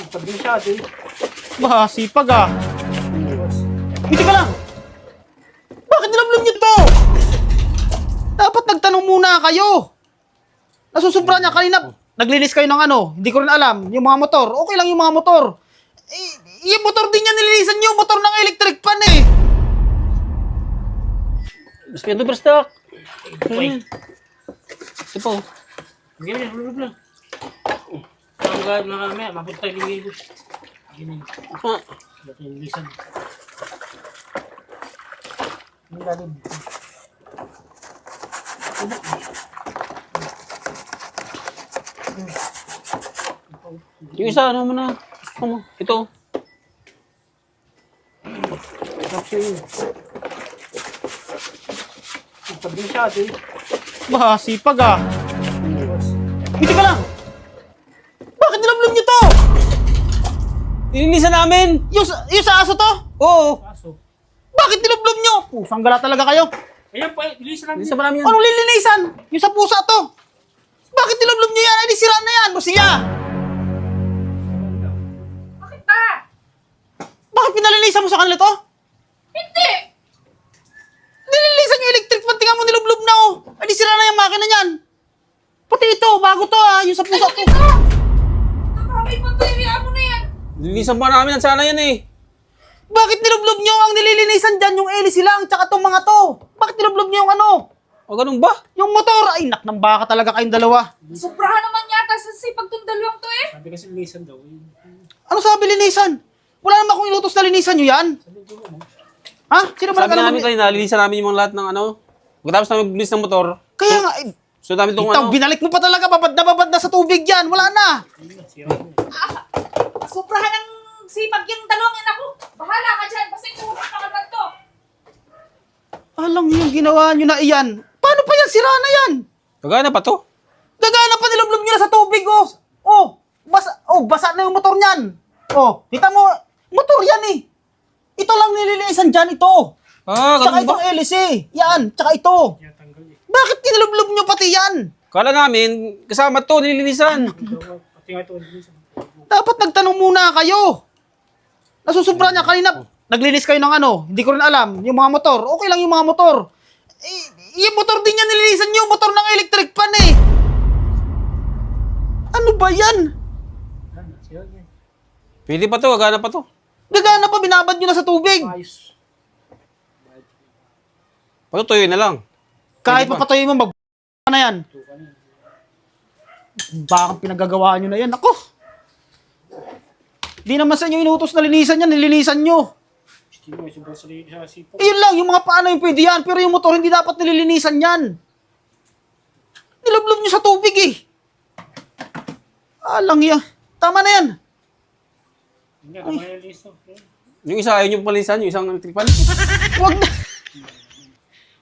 Sabi masyado eh. Bah, sipag ah. Hindi ka lang. Bakit nilamlam niyo to? Dapat nagtanong muna kayo. Nasusubra niya kanina. Naglinis kayo ng ano, hindi ko rin alam. Yung mga motor, okay lang yung mga motor. Eh, yung motor din yan nililisan niyo, motor ng electric fan eh. Mas kaya doon, stock. Uy. Ito po. Hindi na, hulog na. Mga mamaya, mapunta tayo ng ibos. Ganyan. Ah, Dati yung lisan. Ang lalim. yung isa, ano mo na? Gusto mo? Ito. Sabi masyado eh. Bah, sipag ah. Hindi ka lang. Bakit nilamlam niyo to? Nilinisan namin! Yung sa aso to? Oo! Kaso. Bakit nilamlam niyo? Pusang gala talaga kayo. Ayan pa, bilisan lang. Nilinisan pa namin yan. Anong lilinisan? Yung sa pusa to. Bakit nilamlam niyo yan? Ay, di sira na yan. Masiya. Bakit ba? Bakit pinalinisan mo sa kanila to? Hindi! Nililisan yung electric fan. Tingnan mo nilublob na oh. Ay, di sira na yung makina niyan. Pati ito, bago to ah. Yung sa pusa to. Ito! Nakamay pa tayo, hayaan mo na yan! Nilinisan pa namin yan sana yan eh. Bakit nilublob niyo ang nililinisan dyan? Yung hélice lang, tsaka tong mga to. Bakit nilublob niyo yung ano? O ganun ba? Yung motor. Ay, nak ng baka talaga kayong dalawa. Sobrahan naman yata sa sipag tong dalawang to eh! Sabi kasi lisan daw. Ano sabi linisan? Wala naman akong inutos na linisan nyo yan. Ha? Sino ba Sabi namin nagkaroon? kayo, nalinisan namin yung mga lahat ng ano. Pagkatapos namin maglinis ng motor, Kaya nga, eh, so namin itong itaw, ano. binalik mo pa talaga, babad na sa tubig yan. Wala na. Sobrahan ng sipag yung dalawang yan ako! Bahala ka dyan! Basta inuulit ka agad to! Alam niyo yung ginawa nyo na iyan. Paano pa yan? Sira na yan. Kagana pa to. Gagana pa nilublob nyo na sa tubig, oh. Basa na yung motor niyan. Oh, kita mo, motor yan eh. Ito lang nililinisan dyan, ito. Ah, Tsaka ganun ba? itong hélice. Yan, tsaka ito. Tanggal eh. Bakit nilublob nyo pati yan? Kala namin, kasama to, nililinisan. Pati nga ito, lisan. Dapat nagtanong muna kayo. Nasusubra niya kanina. Naglinis kayo ng ano, hindi ko rin alam. Yung mga motor, okay lang yung mga motor. Eh, yung motor din yan nililisan nyo, motor ng electric fan eh. Ano ba yan? Ano, siya yan. Pwede pa to, kagana pa to. Gagana pa, binabad nyo na sa tubig. Ayos. Patutuyo na lang. Kahit Pwede pa. papatuloy mo, na yan. Bakang pinagagawa nyo na yan. Ako! Di naman sa inyo inutos na linisan yan, nilinisan nyo. Gusto mo, sobrang sa sipag. Yun lang, yung mga paano yung pwede yan. Pero yung motor, hindi dapat nililinisan yan. Nilublob nyo sa tubig eh. Alang yan. Tama na yan. Hindi, tama yung lisan. Yung isa ayaw nyo palisan, yung isang electric fan. Wag na.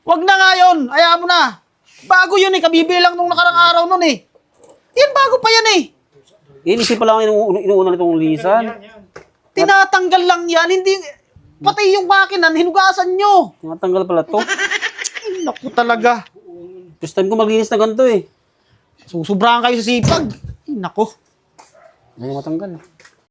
Wag na nga yun. Ayaw mo na. Bago yun eh. Kabibili lang nung nakarang araw nun eh. Yan, bago pa yan eh. Inisip pa lang inuuna nitong linisan. Yan. Tinatanggal lang yan. Hindi, pati yung makinan, hinugasan nyo. Natanggal pala to. Ay, naku talaga. First time ko maglinis na ganito eh. Susubrahan kayo sa sipag. Ay, naku. Hindi matanggal.